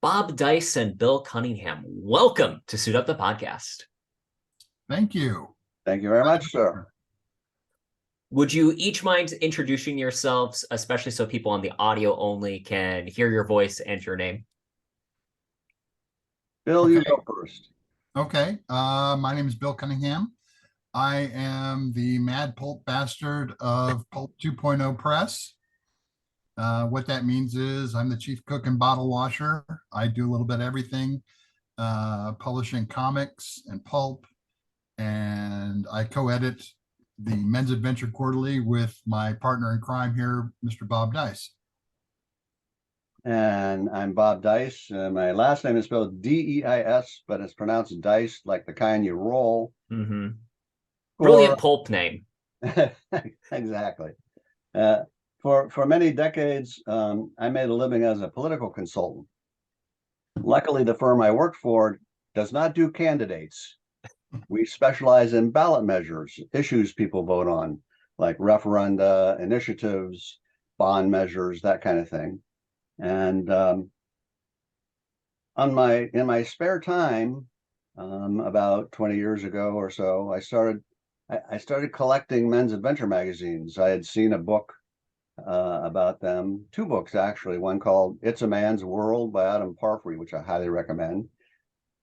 Bob Deis and Bill Cunningham. Welcome to Suit Up the Podcast. Thank you. Thank you very much, sir. Would you each mind introducing yourselves, especially so people on the audio only can hear your voice and your name? Bill, Okay. you go first. Okay. My name is Bill Cunningham. I am the mad pulp bastard of Pulp 2.0 Press. What that means is I'm the chief cook and bottle washer. I do a little bit of everything, publishing comics and pulp, and I co-edit the Men's Adventure Quarterly with my partner in crime here, Mr. Bob Deis. And I'm Bob Deis. My last name is spelled D-E-I-S, but it's pronounced Dice, like the kind you roll. Mm-hmm. Brilliant pulp name. Exactly. For many decades, I made a living as a political consultant. Luckily, the firm I work for does not do candidates. We specialize in ballot measures, issues people vote on, like referenda, initiatives, bond measures, that kind of thing. And in my spare time, about 20 years ago or so, I started collecting men's adventure magazines. I had seen a book about them, two books actually, one called It's a Man's World by Adam Parfrey, which I highly recommend,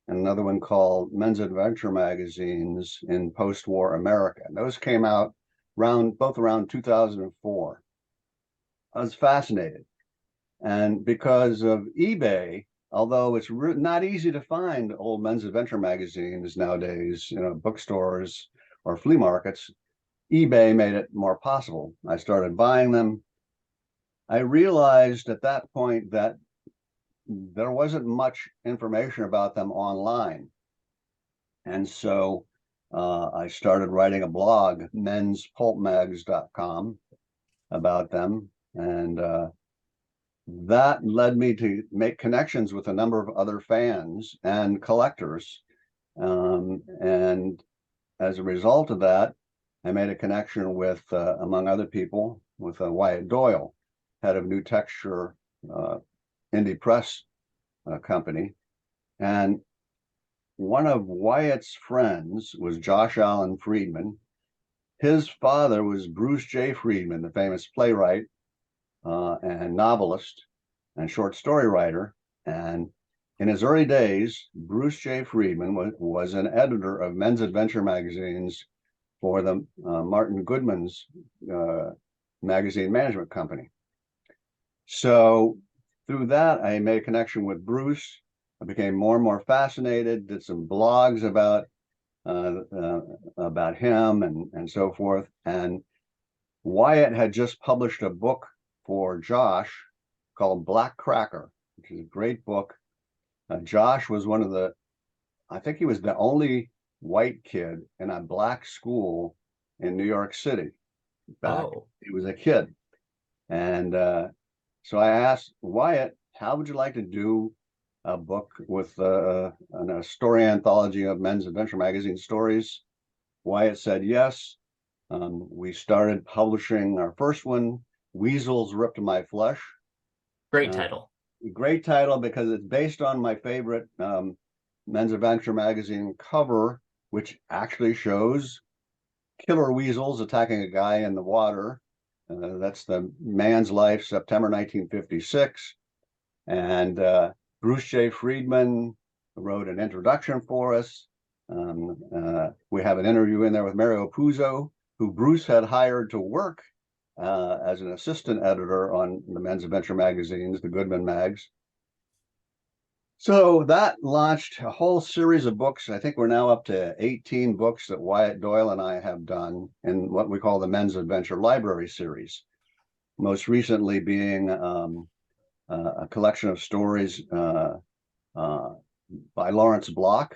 and another one called Men's Adventure Magazines in Post-War America. And those came out both around 2004. I was fascinated. And because of eBay, although it's not easy to find old men's adventure magazines nowadays, bookstores or flea markets, eBay made it more possible. I started buying them. I realized at that point that there wasn't much information about them online. And so I started writing a blog, menspulpmags.com, about them. And that led me to make connections with a number of other fans and collectors. And as a result of that, I made a connection with, among other people, with Wyatt Doyle, head of New Texture indie press company. And one of Wyatt's friends was Josh Allen Friedman. His father was Bruce J. Friedman, the famous playwright and novelist and short story writer. And in his early days, Bruce J. Friedman was an editor of men's adventure magazines for the Martin Goodman's magazine management company. So through that, I made a connection with Bruce. I became more and more fascinated, did some blogs about him and so forth. And Wyatt had just published a book for Josh called Black Cracker, which is a great book. Josh was I think he was the only white kid in a black school in New York City back he was a kid. And so I asked Wyatt, how would you like to do a book with a story anthology of men's adventure magazine stories? Wyatt said yes. We started publishing our first one, Weasels Ripped My Flesh. Great title. Great title because it's based on my favorite men's adventure magazine cover, which actually shows killer weasels attacking a guy in the water. That's the Man's Life, September 1956. And Bruce J. Friedman wrote an introduction for us. We have an interview in there with Mario Puzo, who Bruce had hired to work as an assistant editor on the men's adventure magazines, the Goodman mags. So that launched a whole series of books. I think we're now up to 18 books that Wyatt Doyle and I have done in what we call the Men's Adventure Library series. Most recently being a collection of stories by Lawrence Block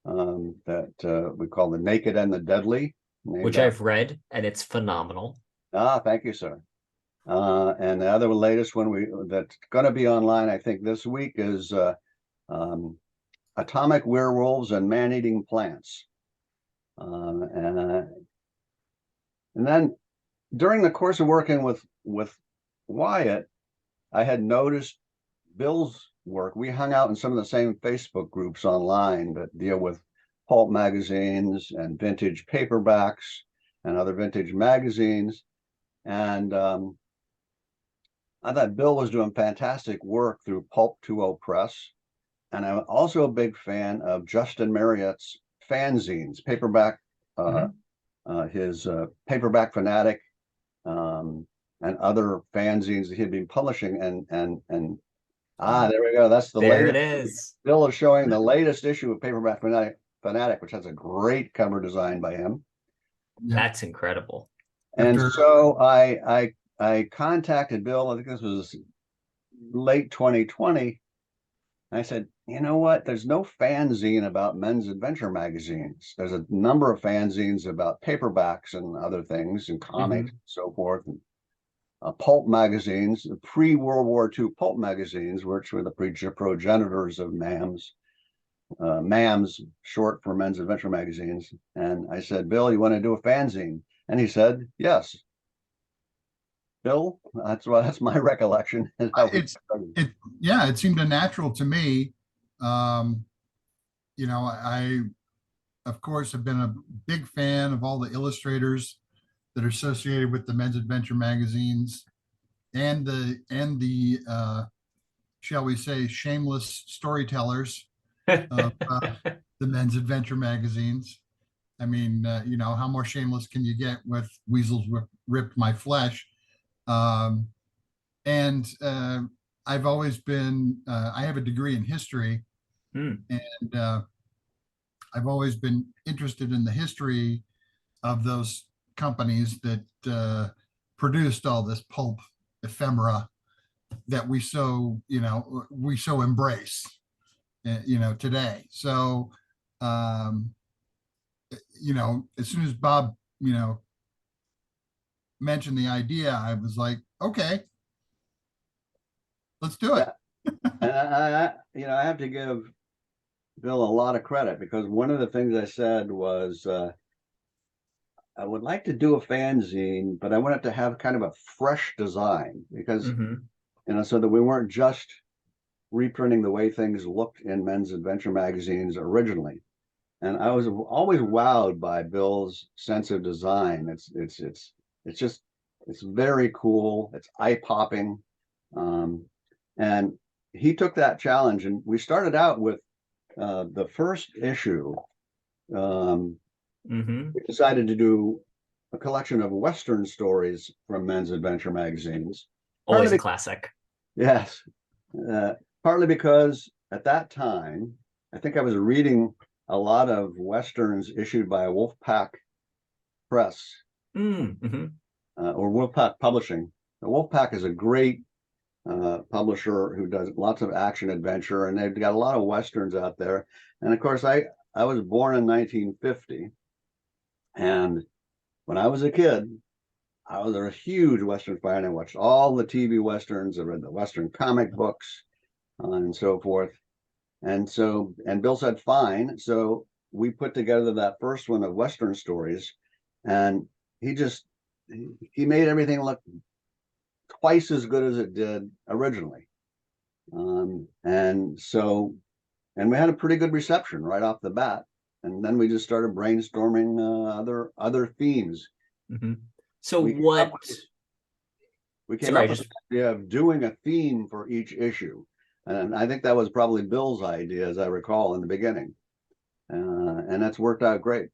that we call The Naked and the Deadly. Which I've read, and it's phenomenal. Thank you, sir. And the latest one that's going to be online, I think this week, is Atomic Werewolves and Man-Eating Plants. And then during the course of working with Wyatt, I had noticed Bill's work. We hung out in some of the same Facebook groups online that deal with pulp magazines and vintage paperbacks and other vintage magazines. And I thought Bill was doing fantastic work through Pulp 2.0 Press. And I'm also a big fan of Justin Marriott's fanzines, paperback, his Paperback Fanatic, and other fanzines that he'd been publishing. And there we go. That's the There it latest. is. Bill is showing the latest issue of Paperback Fanatic, which has a great cover design by him. Yeah. That's incredible. And After- so I contacted Bill. I think this was late 2020. I said, you know what? There's no fanzine about men's adventure magazines. There's a number of fanzines about paperbacks and other things and comics and so forth. And pulp magazines, the pre-World War II pulp magazines, which were the progenitors of MAMs. MAMs, short for men's adventure magazines. And I said, Bill, you want to do a fanzine? And he said, yes. Bill, that's my recollection. It seemed a natural to me. I of course have been a big fan of all the illustrators that are associated with the men's adventure magazines and the shall we say, shameless storytellers of the men's adventure magazines. I mean, how more shameless can you get with Weasels Ripped My Flesh? And I've always been, I have a degree in history, and I've always been interested in the history of those companies that produced all this pulp ephemera that we so embrace, today. So, as soon as Bob, mentioned the idea, I was like, okay, let's do it. And I have to give Bill a lot of credit, because one of the things I said was, I would like to do a fanzine, but I wanted to have kind of a fresh design, because, so that we weren't just reprinting the way things looked in men's adventure magazines originally. And I was always wowed by Bill's sense of design. It's very cool. It's eye-popping. And he took that challenge, and we started out with the first issue. We decided to do a collection of Western stories from men's adventure magazines. Always a classic. Yes. Partly because at that time, I think I was reading a lot of Westerns issued by Wolfpack Press, or Wolfpack Publishing. Wolfpack is a great publisher who does lots of action adventure, and they've got a lot of Westerns out there. And of course, I was born in 1950. And when I was a kid, I was a huge Western fan. I watched all the TV Westerns. I read the Western comic books and so forth. And Bill said, fine. So we put together that first one of Western stories, and he made everything look twice as good as it did originally. And we had a pretty good reception right off the bat. And then we just started brainstorming other themes. So we came up with the idea of doing a theme for each issue. And I think that was probably Bill's idea, as I recall, in the beginning. And that's worked out great.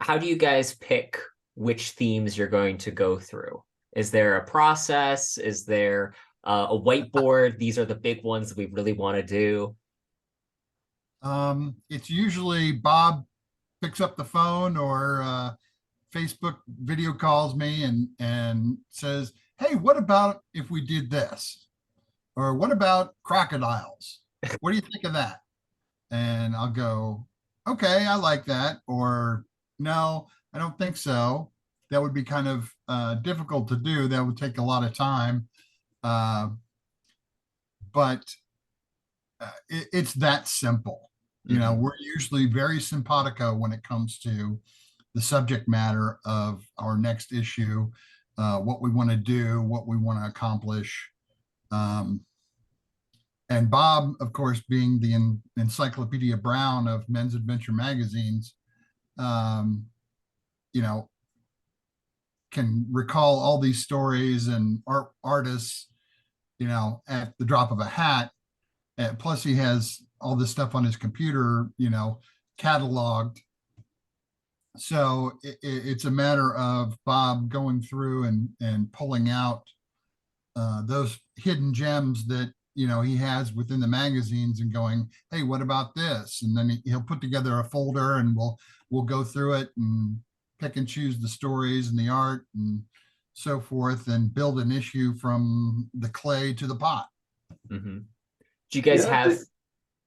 How do you guys pick which themes you're going to go through? Is there a process? Is there a whiteboard? These are the big ones that we really want to do. It's usually Bob picks up the phone or Facebook video calls me and says, hey, what about if we did this? Or what about crocodiles? What do you think of that? And I'll go, okay, I like that. Or no, I don't think so. That would be kind of difficult to do. That would take a lot of time. But it's that simple. We're usually very simpatico when it comes to the subject matter of our next issue, what we want to do, what we want to accomplish. And Bob, of course, being the Encyclopedia Brown of men's adventure magazines, um, you know, can recall all these stories and artists, at the drop of a hat. And plus, he has all this stuff on his computer, cataloged. So it's a matter of Bob going through and pulling out those hidden gems that he has within the magazines and going, hey, what about this? And then he'll put together a folder and we'll go through it and pick and choose the stories and the art and so forth and build an issue from the clay to the pot. Mm-hmm. Do you guys Yeah, have?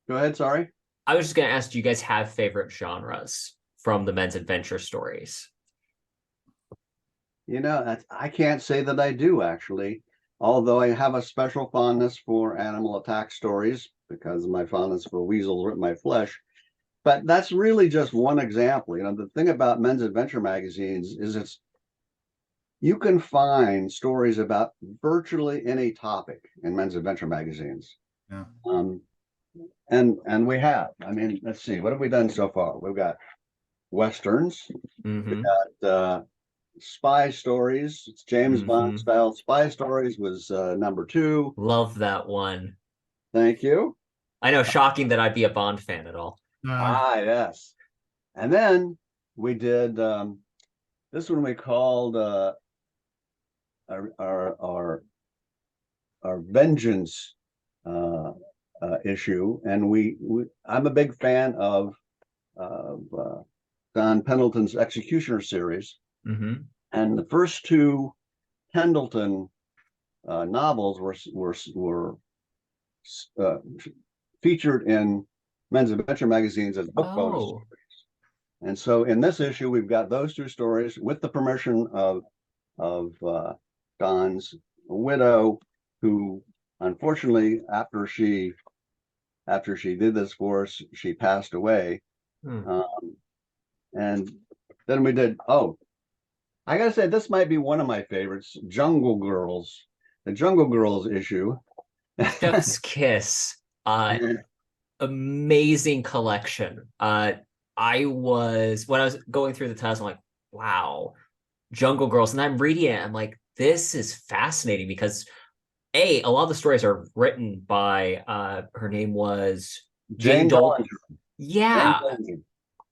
Go ahead, sorry. I was just going to ask, do you guys have favorite genres from the men's adventure stories? I can't say that I do, actually, although I have a special fondness for animal attack stories because of my fondness for weasels with my flesh. But that's really just one example. The thing about men's adventure magazines is you can find stories about virtually any topic in men's adventure magazines. Yeah. And we have. I mean, let's see, what have we done so far? We've got Westerns, Mm-hmm. we got spy stories. It's James Bond style spy stories was number 2. Love that one. Thank you. I know, shocking that I'd be a Bond fan at all. Yes. And then we did this one we called our vengeance issue, and I'm a big fan of Don Pendleton's Executioner series. Mm-hmm. And the first 2 Pendleton novels were featured in men's adventure magazines as book bonus stories. And so in this issue, we've got those 2 stories with the permission of Don's widow, who unfortunately, after she did this for us, she passed away. And then we did, I gotta say, this might be one of my favorites, Jungle Girls, the Jungle Girls issue. Chef's Kiss. Amazing collection. When I was going through the titles, I'm like, wow, Jungle Girls. And I'm reading it, I'm like, this is fascinating because a lot of the stories are written by her name was Jane Dolger. Yeah.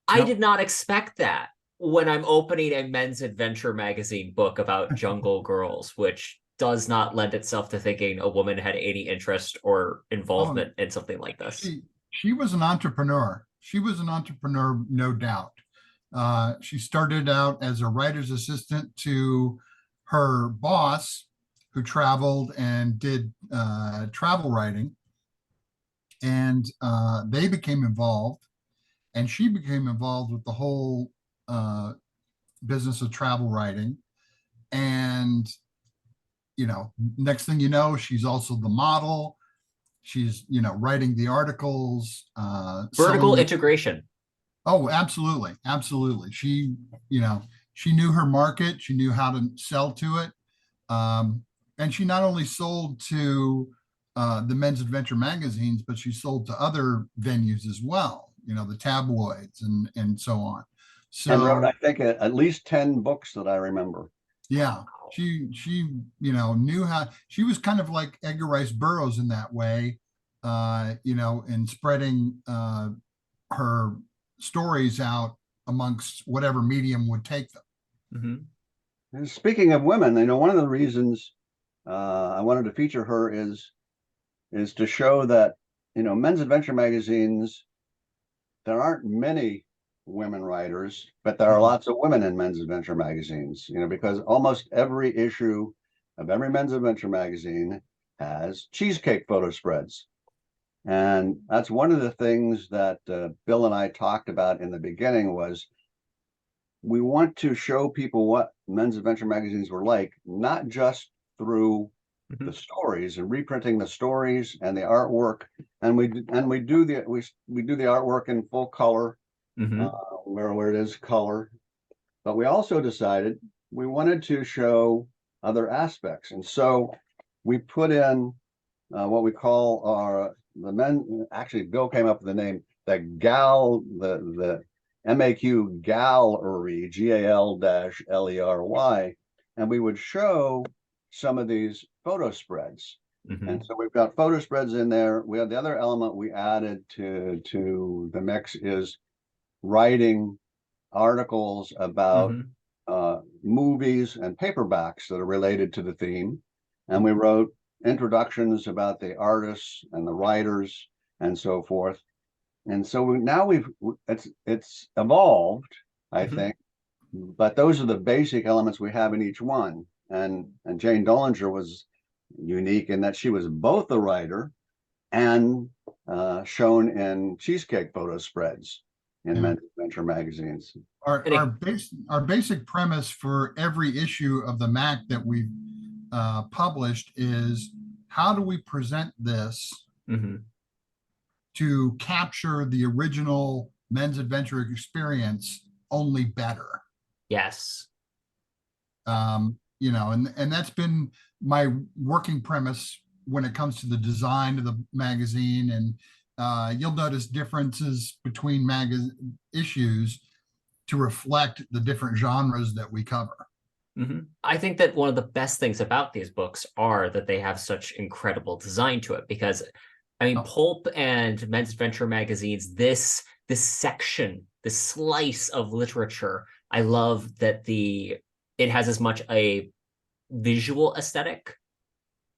I did not expect that when I'm opening a men's adventure magazine book about Jungle Girls, which does not lend itself to thinking a woman had any interest or involvement in something like this. She was an entrepreneur. She was an entrepreneur, no doubt. She started out as a writer's assistant to her boss, who traveled and did travel writing. And they became involved. And she became involved with the whole business of travel writing. And, next thing you know, she's also the model. She's, writing the articles. Vertical integration. Oh, absolutely. Absolutely. She knew her market. She knew how to sell to it. And she not only sold to the men's adventure magazines, but she sold to other venues as well, the tabloids and so on. So, and wrote, I think, at least 10 books that I remember. Yeah, she knew how. She was kind of like Edgar Rice Burroughs in that way, in spreading her stories out amongst whatever medium would take them. Mm-hmm. And speaking of women, one of the reasons I wanted to feature her is to show that men's adventure magazines, there aren't many women writers, but there are lots of women in men's adventure magazines, because almost every issue of every men's adventure magazine has cheesecake photo spreads. And that's one of the things that Bill and I talked about in the beginning was we want to show people what men's adventure magazines were like, not just through the stories and reprinting the stories and the artwork. And we do the artwork in full color, where it is color. But we also decided we wanted to show other aspects. And so we put in what we call the men, actually Bill came up with the name, the MAQ gallery, GAL-LERY, and we would show some of these photo spreads. And so we've got photo spreads in there. We have the other element we added to the mix is writing articles about movies and paperbacks that are related to the theme. And we wrote introductions about the artists and the writers and so forth. And so it's evolved, I think, but those are the basic elements we have in each one. And Jane Dollinger was unique in that she was both a writer and shown in cheesecake photo spreads in Men's Adventure magazines. Our basic premise for every issue of the Mac that we've published is, how do we present this to capture the original Men's Adventure experience, only better? Yes. You know, and that's been my working premise when it comes to the design of the magazine. And you'll notice differences between issues to reflect the different genres that we cover. I think that one of the best things about these books are that they have such incredible design to it, because I mean, Pulp and Men's Adventure magazines, this section, this slice of literature, I love that it has as much a visual aesthetic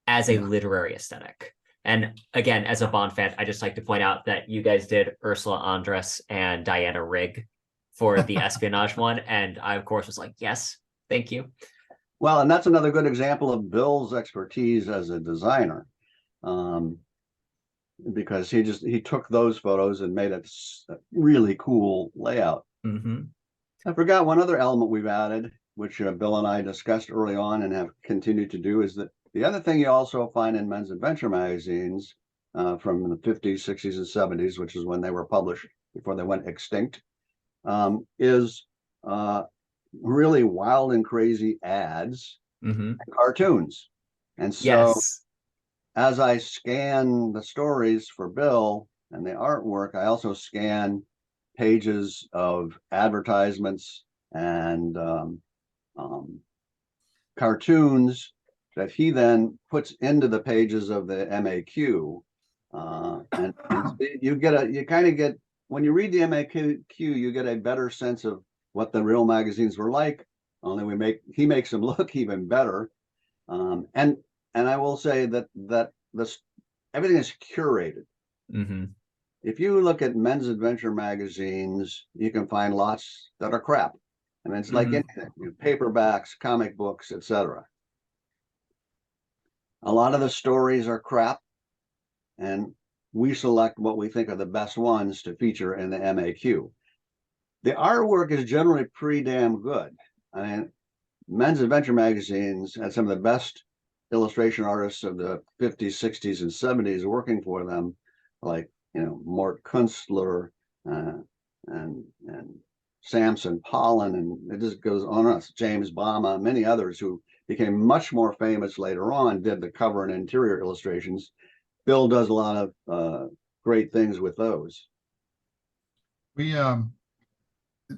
as a literary aesthetic. And again, as a Bond fan, I just like to point out that you guys did Ursula Andress and Diana Rigg for the espionage one. And I, of course, was like, yes, thank you. Well, and that's another good example of Bill's expertise as a designer. Because he took those photos and made it a really cool layout. I forgot one other element we've added, which Bill and I discussed early on and have continued to do, is that the other thing you also find in Men's Adventure magazines from the 50s, 60s, and 70s, which is when they were published before they went extinct, is really wild and crazy ads and cartoons. And so as I scan the stories for Bill and the artwork, I also scan pages of advertisements and cartoons that he then puts into the pages of the MAQ. And you kind of get, when you read the MAQ, you get a better sense of what the real magazines were like, only he makes them look even better. And I will say that everything is curated. If you look at Men's Adventure magazines, you can find lots that are crap. And it's like anything, paperbacks, comic books, etc. A lot of the stories are crap, and we select what we think are the best ones to feature in the MAQ. The artwork is generally pretty damn good. I mean, Men's Adventure magazines had some of the best illustration artists of the 50s, 60s, and 70s working for them, like Mort Kunstler and Samson Pollan, and it just goes on and on. James Bama, many others who became much more famous later on, did the cover and interior illustrations. Bill does a lot of great things with those.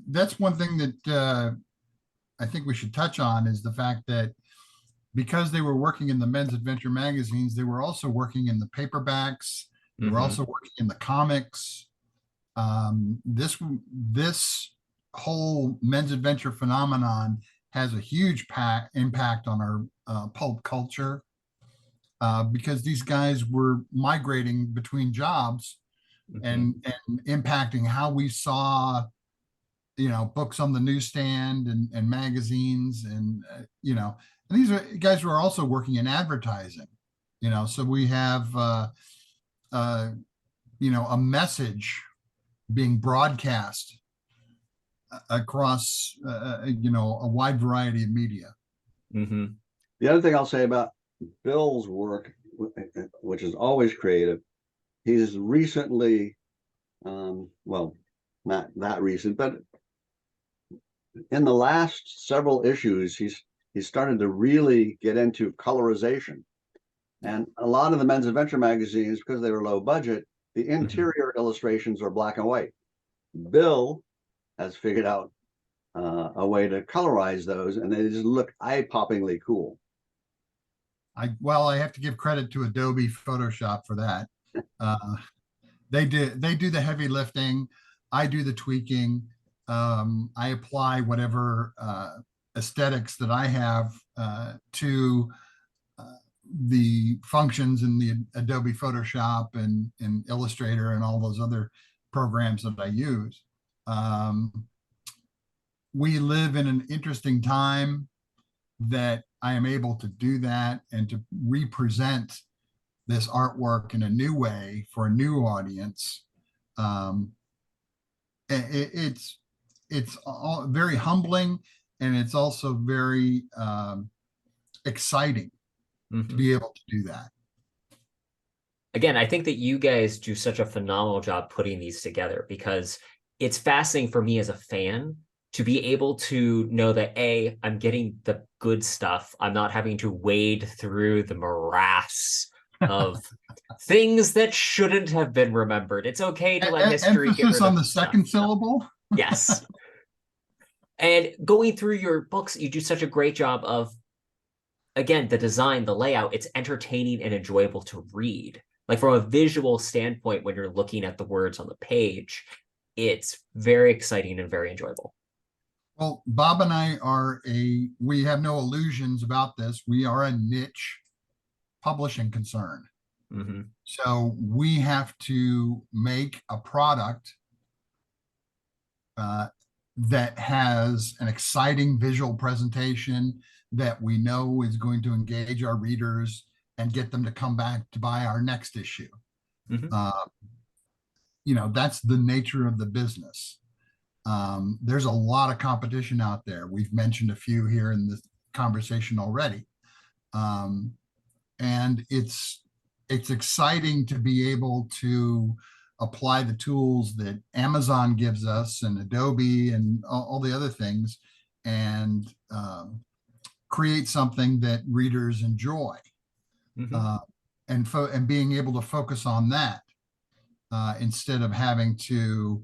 That's one thing that I think we should touch on, is the fact that because they were working in the Men's Adventure magazines, they were also working in the paperbacks. They were also working in the comics. This whole Men's Adventure phenomenon has a huge impact on our pulp culture, because these guys were migrating between jobs and impacting how we saw books on the newsstand and magazines, and and these are guys who are also working in advertising, so we have a message being broadcast across a wide variety of media. The other thing I'll say about Bill's work, which is always creative, he's recently, well, not that recent, but in the last several issues, he's started to really get into colorization. And a lot of the men's adventure magazines, because they were low budget, the interior illustrations are black and white. Bill has figured out a way to colorize those, and they just look eye-poppingly cool. I have to give credit to Adobe Photoshop for that. They do the heavy lifting. I do the tweaking. I apply whatever aesthetics that I have to the functions in the Adobe Photoshop and Illustrator and all those other programs that I use. We live in an interesting time that I am able to do that and to represent this artwork in a new way for a new audience. Um, it's all very humbling, and it's also very exciting to be able to do that. Again, I think that you guys do such a phenomenal job putting these together, because it's fascinating for me as a fan to be able to know that I'm getting the good stuff. I'm not having to wade through the morass of things that shouldn't have been remembered. It's okay to let history get Emphasis rid on of the stuff. second syllable. Yes. And going through your books, you do such a great job of, again, the design, the layout. It's entertaining and enjoyable to read. Like, from a visual standpoint, when you're looking at the words on the page, it's very exciting and very enjoyable. Well, Bob and I we have no illusions about this. We are a niche publishing concern. So we have to make a product that has an exciting visual presentation that we know is going to engage our readers and get them to come back to buy our next issue. That's the nature of the business. There's a lot of competition out there. We've mentioned a few here in this conversation already. And it's exciting to be able to apply the tools that Amazon gives us and Adobe and all the other things, and create something that readers enjoy. And being able to focus on that instead of having to,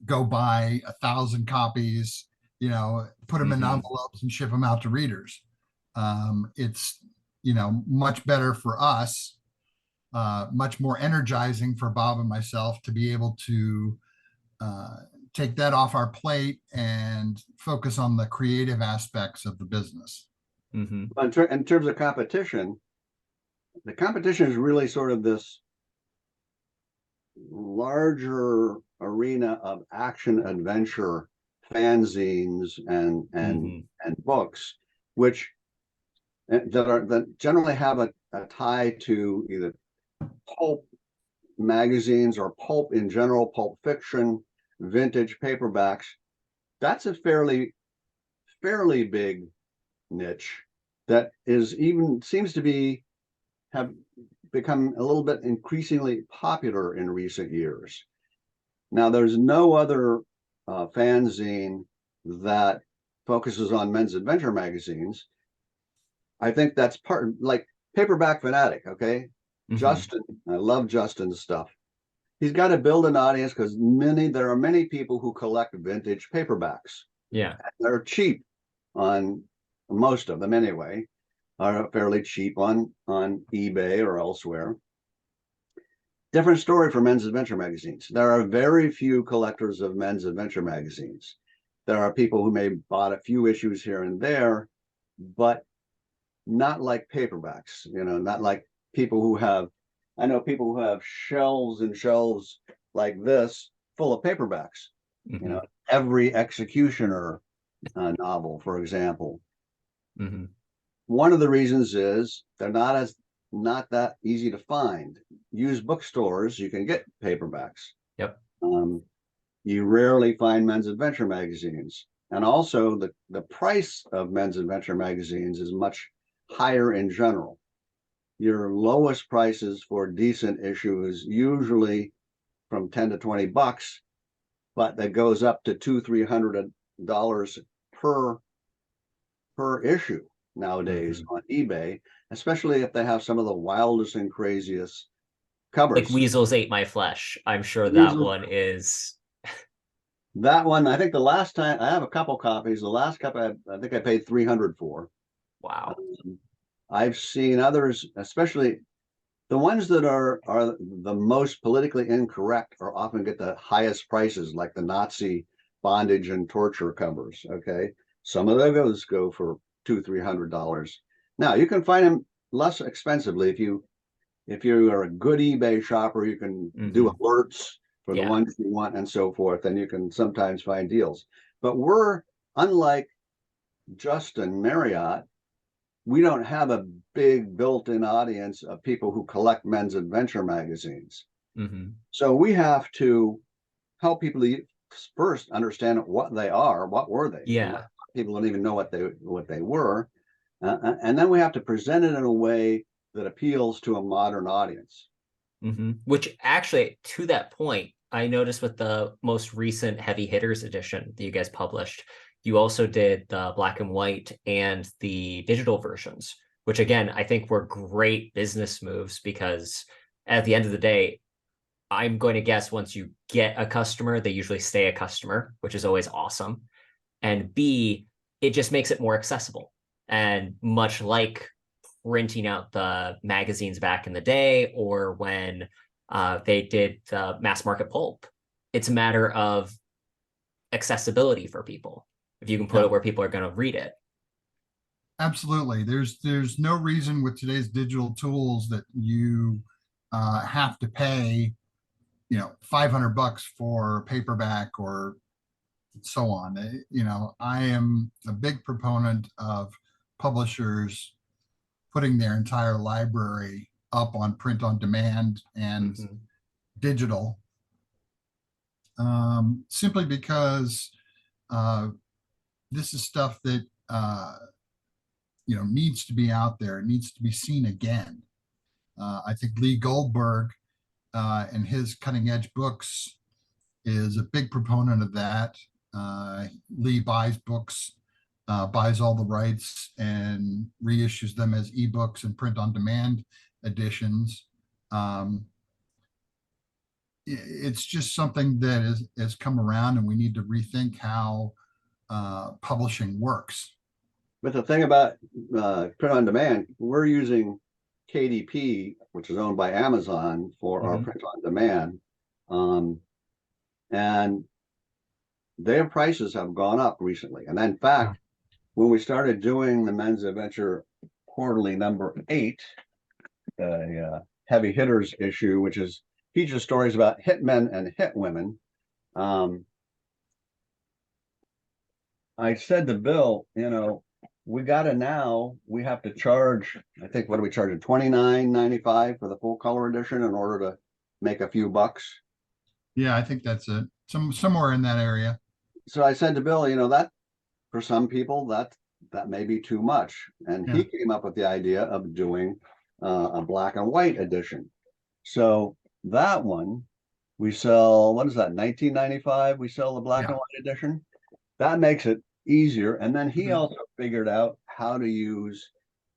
go buy 1,000 copies, put them in envelopes and ship them out to readers. It's, much better for us, much more energizing for Bob and myself to be able to take that off our plate and focus on the creative aspects of the business. In terms of competition, the competition is really sort of this larger arena of action adventure fanzines and books, which that generally have a tie to either pulp magazines or pulp in general, pulp fiction, vintage paperbacks. That's a fairly big niche that seems to have become a little bit increasingly popular in recent years. Now, there's no other fanzine that focuses on men's adventure magazines. I think that's like Paperback Fanatic, okay? Justin, I love Justin's stuff. He's got to build an audience because there are many people who collect vintage paperbacks. Yeah. They're cheap on most of them anyway, are fairly cheap on eBay or elsewhere. Different story for men's adventure magazines. There are very few collectors of men's adventure magazines. There are people who may bought a few issues here and there, but not like paperbacks, not like people who I know people who have shelves and shelves like this full of paperbacks. Every Executioner novel, for example. One of the reasons is they're not that easy to find. Used bookstores, you can get paperbacks. Yep. You rarely find men's adventure magazines. And also the price of men's adventure magazines is much higher in general. Your lowest prices for decent issues usually from 10 to 20 bucks, but that goes up to $200-300 per issue. nowadays on eBay, especially if they have some of the wildest and craziest Like covers. Weasels Ate My Flesh. I'm sure that Weasel- one is. That one, I think the last time I have a couple copies. The last couple, I think I paid 300 for. Wow. I've seen others, especially the ones that are the most politically incorrect, are often get the highest prices, like the Nazi bondage and torture covers. Okay, some of those go for $200-300. Now you can find them less expensively if you are a good eBay shopper. You can do alerts for the Yeah. ones you want and so forth, and you can sometimes find deals. But we're unlike Justin Marriott. We don't have a big built-in audience of people who collect men's adventure magazines. So we have to help people first understand what they are, what were they. Yeah. People don't even know what they were, and then we have to present it in a way that appeals to a modern audience. Which actually, to that point, I noticed with the most recent Heavy Hitters edition that you guys published, you also did the black and white and the digital versions, which again, I think were great business moves because at the end of the day, I'm going to guess once you get a customer, they usually stay a customer, which is always awesome. And B, it just makes it more accessible. And much like printing out the magazines back in the day or when they did the mass market pulp, it's a matter of accessibility for people. If you can put it where people are going to read it. Absolutely. There's no reason with today's digital tools that you have to pay, $500 for paperback or so on. I am a big proponent of publishers putting their entire library up on print on demand and digital, simply because this is stuff that needs to be out there. It needs to be seen again. I think Lee Goldberg and his cutting edge books is a big proponent of that. Lee buys books, buys all the rights and reissues them as ebooks and print on demand editions. It's just something that has come around, and we need to rethink how publishing works. But the thing about print on demand, we're using KDP, which is owned by Amazon, for our print on demand. And their prices have gone up recently. And in fact, when we started doing the Men's Adventure Quarterly number 8, the Heavy Hitters issue, which features stories about hit men and hit women, I said to Bill, we have to charge, I think, what do we charge? $29.95 for the full color edition in order to make a few bucks. Yeah, I think that's it. Somewhere in that area. So I said to Bill, that for some people that may be too much. And he came up with the idea of doing a black and white edition. So that one we sell, what is that, $19.95? We sell the black and white edition. That makes it easier. And then he also figured out how to use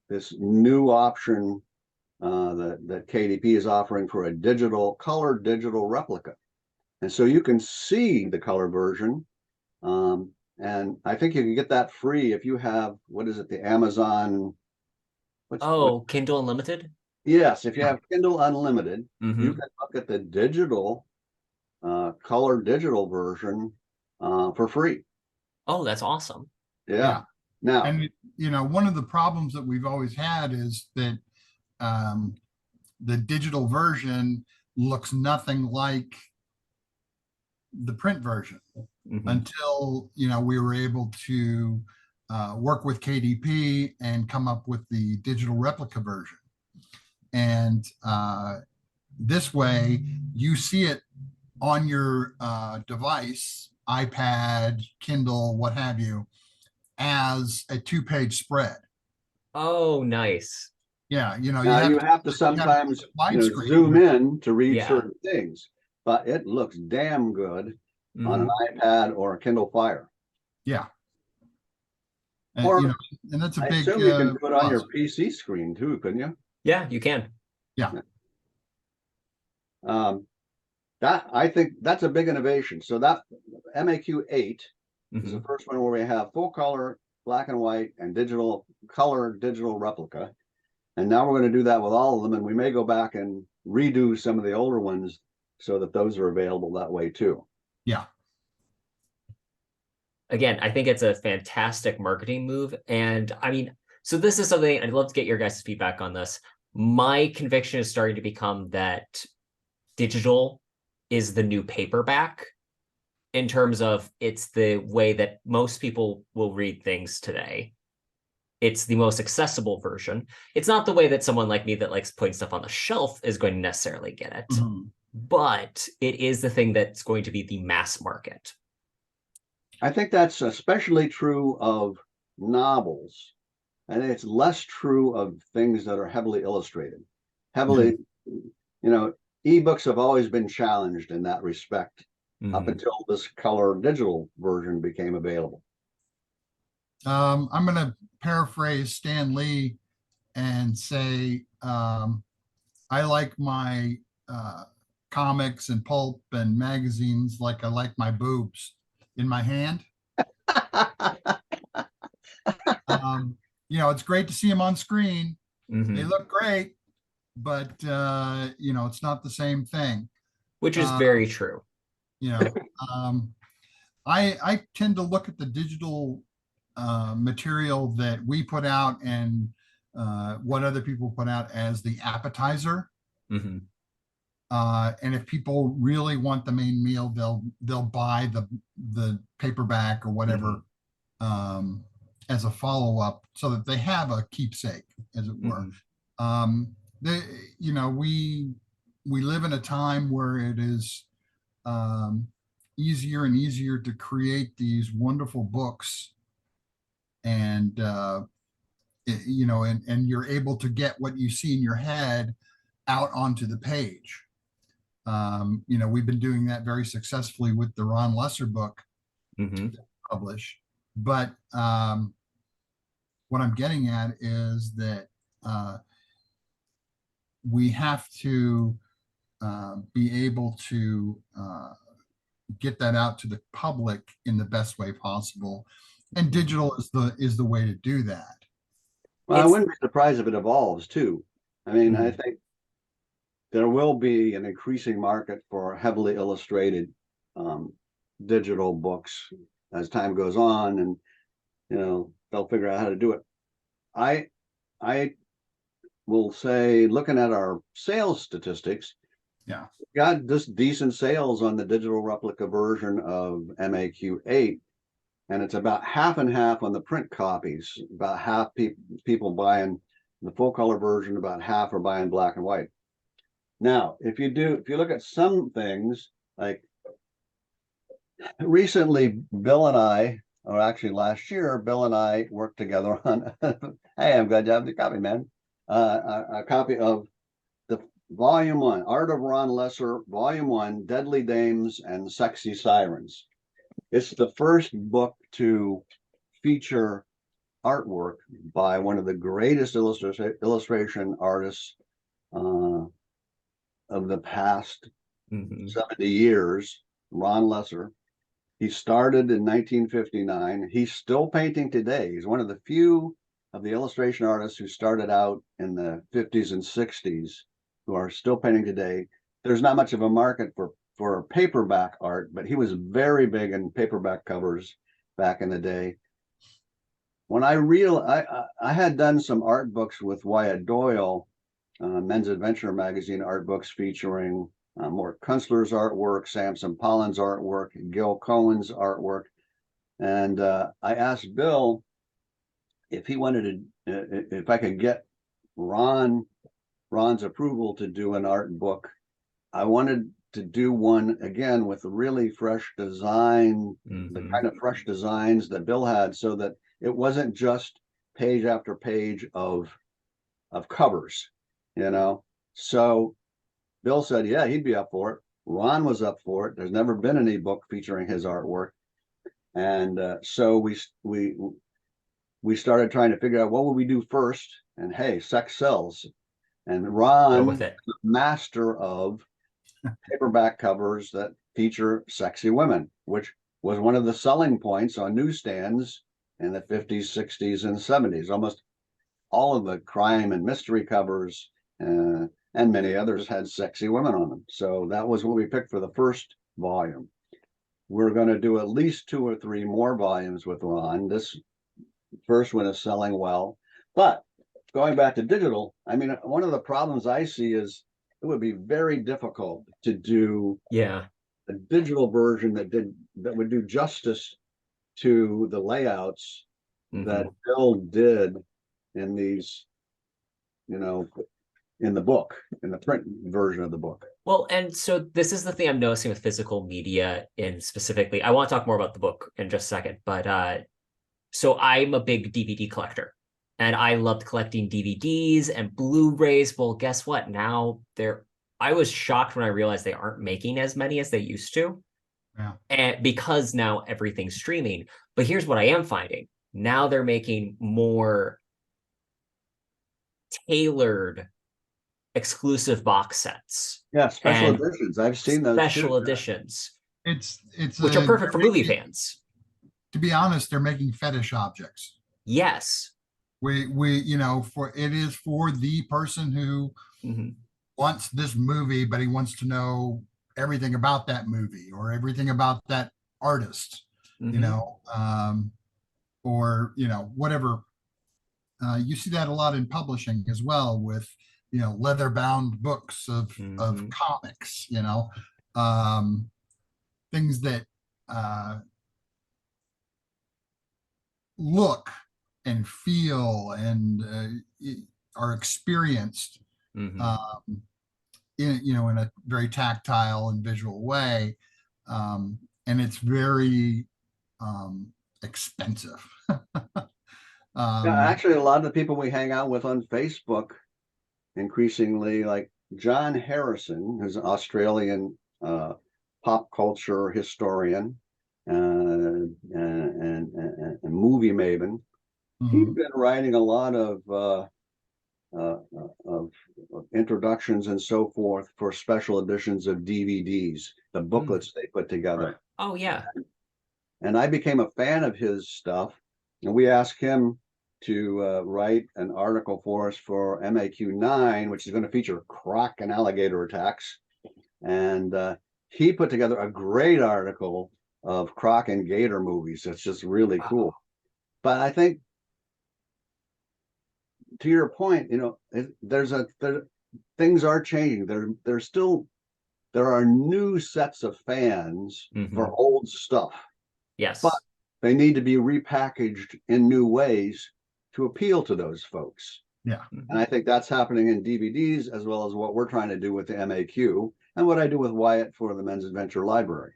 this new option that KDP is offering for a color digital replica. And so you can see the color version. And I think you can get that free if you have, what is it, the Amazon? Kindle Unlimited? Yes, if you have Kindle Unlimited, you can look at the digital, color digital version for free. Oh, that's awesome. Yeah. Now, and one of the problems that we've always had is that the digital version looks nothing like the print version until we were able to work with KDP and come up with the digital replica version. And this way you see it on your device, iPad, Kindle, what have you, as a 2-page spread. Oh, nice. Yeah, you have to sometimes zoom in to read certain things, but it looks damn good on an iPad or a Kindle Fire. Yeah. You Or know, and that's a I big assume you can do it on your plus. PC screen too, couldn't you? Yeah, you can. Yeah. Um, that I think that's a big innovation. So that MAQ 8 is the Mhm. first one where we have full color, black and white, and digital color digital replica. And now we're going to do that with all of them, and we may go back and redo some of the older ones so that those are available that way too. Yeah. Again, I think it's a fantastic marketing move. And I mean, so this is something I'd love to get your guys' feedback on this. My conviction is starting to become that digital is the new paperback in terms of it's the way that most people will read things today. It's the most accessible version. It's not the way that someone like me that likes putting stuff on the shelf is going to necessarily get it, Mhm. but it is the thing that's going to be the mass market. I think that's especially true of novels, and it's less true of things that are heavily illustrated. Heavily, you know, ebooks have always been challenged in that respect up Mhm. until this color digital version became available. I'm going to paraphrase Stan Lee and say, I like my comics and pulp and magazines like I like my boobs in my hand. You know, it's great to see them on screen. They Mhm. look great, but you know, it's not the same thing. Which is Uh, very true. you know, um, I tend to look at the digital material that we put out and what other people put out as the appetizer. Mhm. And if people really want the main meal, they'll buy the paperback or whatever Mhm. as a follow up, so that they have a keepsake, as it were. Mhm. Um, they, you know, we live in a time where it is um, easier and easier to create these wonderful books, and you know, and you're able to get what you see in your head out onto the page. You know, we've been doing that very successfully with the Ron Lesser book Mhm. published. But what I'm getting at is that uh, we have to be able to get that out to the public in the best way possible, and digital is the way to do that. Well, I It's wouldn't be surprised if it evolves too. I mean, I Mhm. think there will be an increasing market for heavily illustrated um, digital books as time goes on, and they'll figure out how to do it. I I will say, looking at our sales statistics, Yeah. got this decent sales on the digital replica version of MAQ 8, and it's about half and half on the print copies. About half people buying the full color version, about half are buying black and white. Now, if you look at some things, like recently, Bill and I, or actually last year, Bill and I worked together on, hey, I'm glad you have the copy, man. A copy of the Volume 1, Art of Ron Lesser, Volume 1, Deadly Dames and Sexy Sirens. It's the first book to feature artwork by one of the greatest illustration artists uh, of the past Mhm. 70 years, Ron Lesser. He started in 1959. He's still painting today. He's one of the few of the illustration artists who started out in the 50s and 60s who are still painting today. There's not much of a market for paperback art, but he was very big in paperback covers back in the day. When I had done some art books with Wyatt Doyle, Men's Adventure magazine art books featuring Mort Kunstler's artwork, Samson Pollin's artwork, Gil Cohen's artwork. And I asked Bill if he wanted to, if I could get Ron's approval to do an art book. I wanted to do one again with really fresh design, the Mhm. kind of fresh designs that Bill had, so that it wasn't just page after page of covers, you know. So Bill said, yeah, he'd be up for it. Ron was up for it. There's never been any book featuring his artwork, and so we we started trying to figure out what would we do first. And hey, sex sells. And Go with Ron, it. master of paperback covers that feature sexy women, which was one of the selling points on newsstands in the 50s, 60s, and 70s. Almost all of the crime and mystery covers and many others had sexy women on them. So that was what we picked for the first volume. We're going to do at least 2 or 3 more volumes with Ron. This first one is selling well. But going back to digital, I mean, one of the problems I see is it would be very difficult to do Yeah. a digital version that would do justice to the layouts that Bill did in these, you know, in the book, in the print version of the book. Well, and so this is the thing I'm noticing with physical media in specifically. I want to talk more about the book in just a second, but so I'm a big DVD collector and I loved collecting DVDs and Blu-rays. Well, guess what? Now I was shocked when I realized they aren't making as many as they used to. Yeah. And because now everything's streaming. But here's what I am finding. Now they're making more tailored exclusive box sets. Yeah, special and editions. I've seen those special too. editions, It's which are perfect for movie fans. To be honest, they're making fetish objects. Yes. We you know, for it is for the person who wants this movie, but he wants to know everything about that movie or everything about that artist, you know, or you know, whatever. You see that a lot in publishing as well, with you know, leather bound books of comics, you know, things that look and feel and are experienced in, you know, in a very tactile and visual way, and it's very expensive. Yeah, actually, a lot of the people we hang out with on Facebook, increasingly, like John Harrison, who's an Australian pop culture historian and movie maven. He's been writing a lot of introductions and so forth for special editions of DVDs, the booklets they put together. Right. Oh yeah. And I became a fan of his stuff, and we asked him to write an article for us for MAQ9, which is going to feature croc and alligator attacks. And he put together a great article of croc and gator movies. It's just really cool. But I think, to your point, you know, things are changing. There are new sets of fans for old stuff. Yes. But they need to be repackaged in new ways to appeal to those folks. Yeah. And I think that's happening in DVDs, as well as what we're trying to do with the MAQ and what I do with Wyatt for the Men's Adventure Library.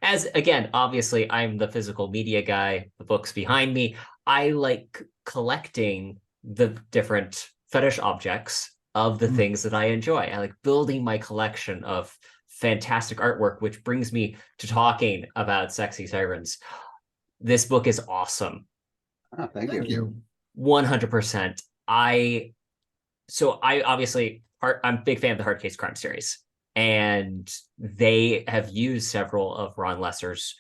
As again, obviously, I'm the physical media guy, the books behind me. I like collecting the different fetish objects of the things that I enjoy. I like building my collection of fantastic artwork, which brings me to talking about Sexy Sirens. This book is awesome. Oh, thank you. 100%. I obviously, I'm a big fan of the Hard Case Crime series, and they have used several of Ron Lesser's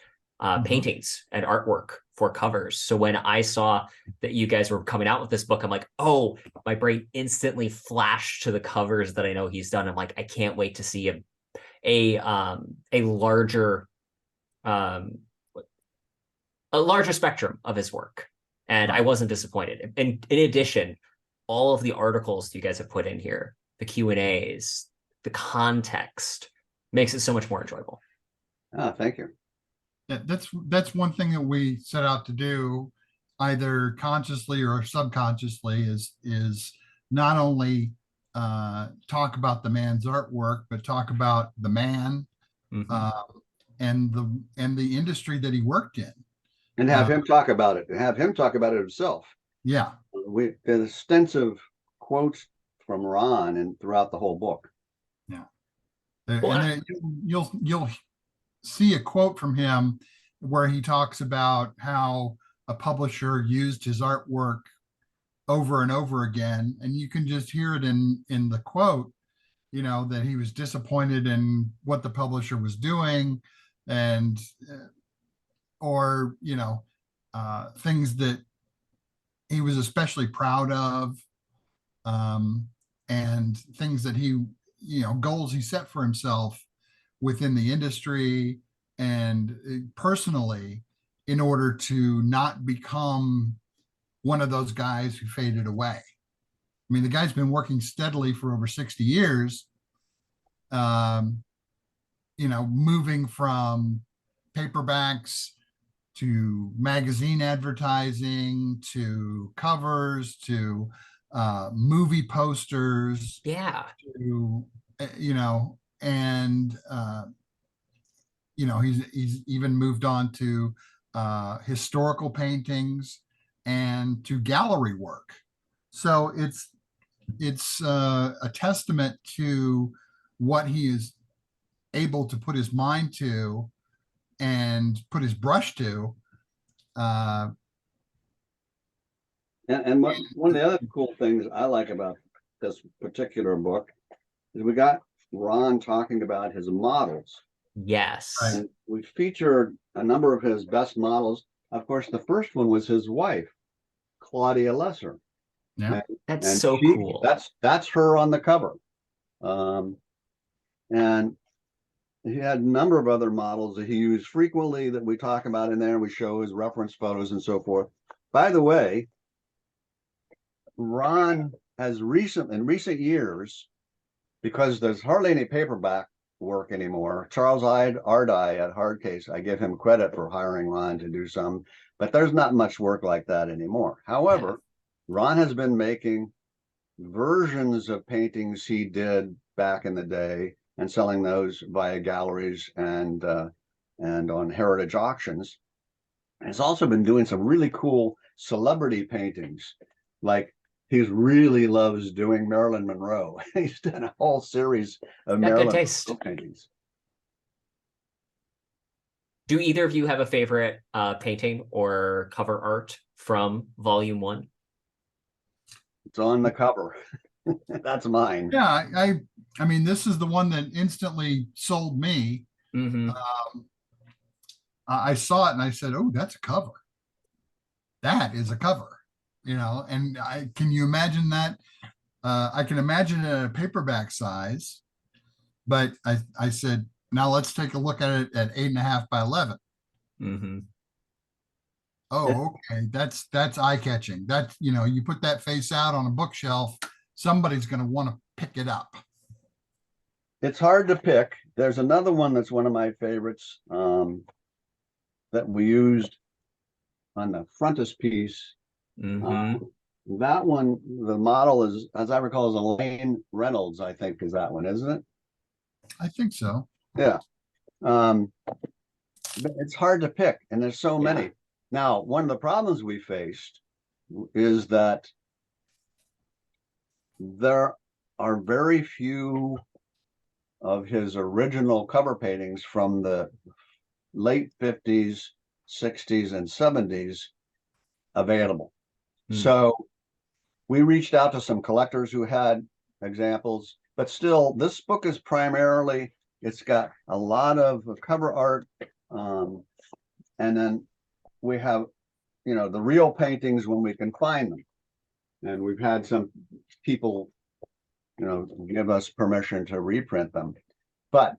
paintings and artwork for covers. So when I saw that you guys were coming out with this book, I'm like, oh, my brain instantly flashed to the covers that I know he's done. I'm like, I can't wait to see a larger spectrum of his work. And I wasn't disappointed. And in addition, all of the articles you guys have put in here, the Q&As, the context makes it so much more enjoyable. Oh, thank you. Yeah, that's one thing that we set out to do, either consciously or subconsciously, is not only talk about the man's artwork, but talk about the man and the industry that he worked in. And have him talk about it, and have him talk about it himself. Yeah. There's extensive quotes from Ron and throughout the whole book. Yeah. And you'll see a quote from him where he talks about how a publisher used his artwork over and over again, and you can just hear it in the quote, that he was disappointed in what the publisher was doing, and or things that he was especially proud of, and things that he, goals he set for himself within the industry and personally, in order to not become one of those guys who faded away. I mean, the guy's been working steadily for over 60 years, moving from paperbacks to magazine advertising to covers to movie posters Yeah. to, and he's even moved on to historical paintings and to gallery work. So it's a testament to what he is able to put his mind to and put his brush to. And one of the other cool things I like about this particular book is we got Ron talking about his models. Yes. Right. And we featured a number of his best models. Of course, the first one was his wife, Claudia Lesser. Yeah. That's And so cool. That's her on the cover. And he had a number of other models that he used frequently that we talk about in there. We show his reference photos and so forth. By the way, Ron has in recent years, because there's hardly any paperback work anymore. Charles Ardai at Hardcase, I give him credit for hiring Ron to do some, but there's not much work like that anymore. However, Ron has been making versions of paintings he did back in the day and selling those via galleries and on heritage auctions. And he's also been doing some really cool celebrity paintings, like he really loves doing Marilyn Monroe. He's done a whole series of Marilyn Monroe paintings. Do either of you have a favorite painting or cover art from Volume 1? It's on the cover. That's mine. Yeah, I mean, this is the one that instantly sold me. Mm-hmm. I saw it and I said, "Oh, that's a cover. That is a cover." And can you imagine that? I can imagine it at a paperback size, but I said, now let's take a look at it at 8.5 by 11. Mm-hmm. Oh, okay. That's eye catching. That's, you put that face out on a bookshelf, somebody's going to want to pick it up. It's hard to pick. There's another one that's one of my favorites that we used on the frontispiece. Mm-hmm. That one, the model is, as I recall, is Elaine Reynolds, I think, is that one, isn't it? I think so. Yeah. But it's hard to pick, and there's so many. Now, one of the problems we faced is that there are very few of his original cover paintings from the late 50s, 60s, and 70s available. So we reached out to some collectors who had examples, but still, this book is primarily, it's got a lot of cover art, and then we have, the real paintings when we can find them. And we've had some people, give us permission to reprint them. But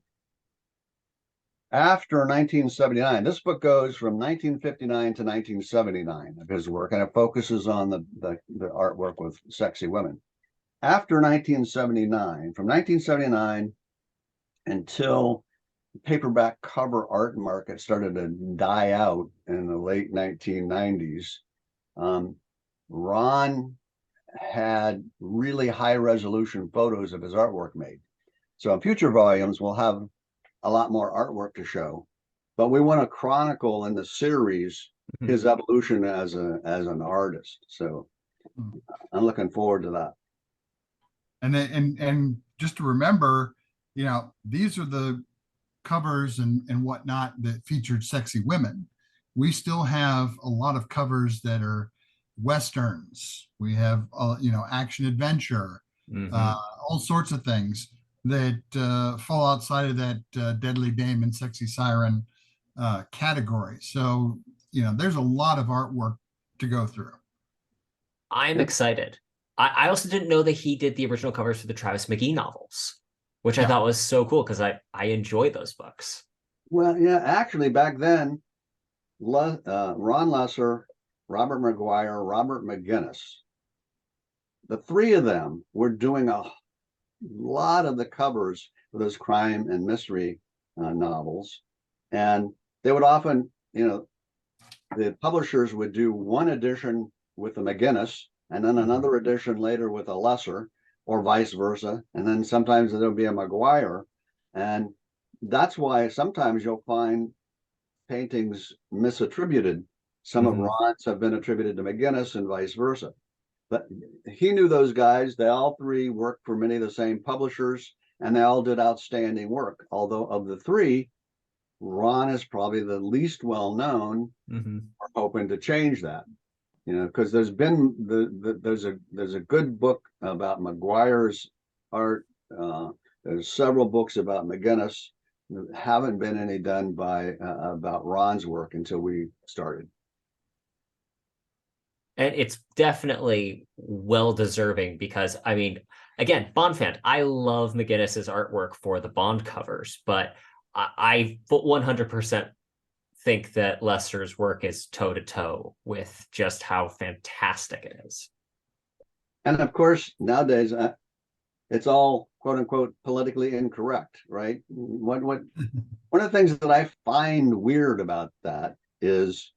after 1979, this book goes from 1959 to 1979 of his work, and it focuses on the artwork with sexy women. After 1979, from 1979 until the paperback cover art market started to die out in the late 1990s, Ron had really high resolution photos of his artwork made. So in future volumes, we'll have a lot more artwork to show, but we want to chronicle in the series his evolution as an artist. So I'm looking forward to that. And just to remember, these are the covers and whatnot that featured sexy women. we still have a lot of covers that are westerns. We have, action adventure, uh, Hmm. all sorts of things that fall outside of that Deadly Dame and Sexy Siren category. So, there's a lot of artwork to go through. I'm Yep. excited. I also didn't know that he did the original covers for the Travis McGee novels, which I Yeah. thought was so cool because I enjoy those books. Well, yeah, actually back then, Ron Lesser, Robert McGuire, Robert McGinnis, the three of them were doing a lot of the covers for those crime and mystery novels. And they would often, the publishers would do one edition with the McGinnis and then another edition later with a Lesser or vice versa. And then sometimes there'll be a McGuire. And that's why sometimes you'll find paintings misattributed. Some of Hmm. Ron's have been attributed to McGinnis and vice versa. But he knew those guys. They all three worked for many of the same publishers, and they all did outstanding work. Although of the three, Ron is probably the least well known. Hmm. We're hoping to change that, because there's a good book about McGuire's art. There's several books about McGinnis. There haven't been any done about Ron's work until we started. And it's definitely well deserving because I mean, again, Bond fan. I love McGinnis's artwork for the Bond covers, but I 100% think that Lester's work is toe to toe with just how fantastic it is. And of course, nowadays it's all quote unquote politically incorrect, right? One of the things that I find weird about that is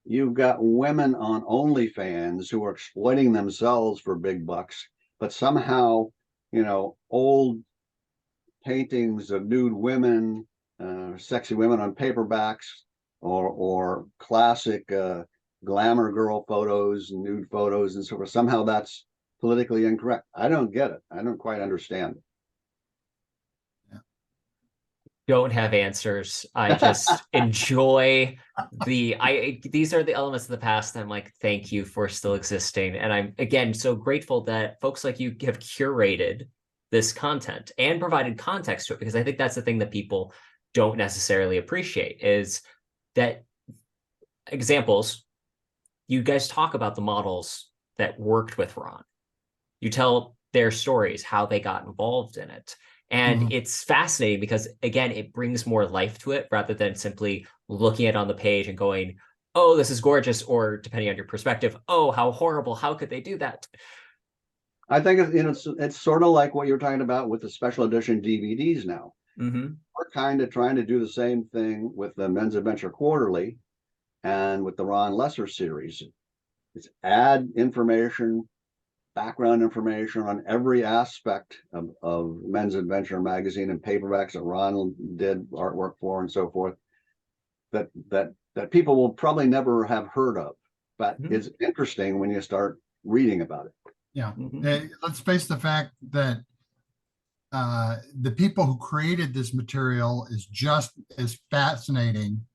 you've got women on OnlyFans who are exploiting themselves for big bucks, but somehow, old paintings of nude women, sexy women on paperbacks, or classic glamour girl photos, nude photos, and so forth. Somehow that's politically incorrect. I don't get it. I don't quite understand Don't have answers. I it. just enjoy these are the elements of the past. I'm like, thank you for still existing. And I'm again so grateful that folks like you have curated this content and provided context to it because I think that's the thing that people don't necessarily appreciate is that examples, you guys talk about the models that worked with Ron. You tell their stories, how they got involved in it. And Mhm. it's fascinating because, again, it brings more life to it rather than simply looking at it on the page and going, oh, this is gorgeous, or depending on your perspective, oh, how horrible, how could they do that? I think it's sort of like what you're talking about with the special edition DVDs now. Mm-hmm. We're kind of trying to do the same thing with the Men's Adventure Quarterly and with the Ron Lesser series. It's add information, background information on every aspect of Men's Adventure magazine and paperbacks that Ron did artwork for and so forth that people will probably never have heard of, but Mm-hmm. it's interesting when you start reading about it. Yeah. Mm-hmm. Let's face the fact that the people who created this material is just as fascinating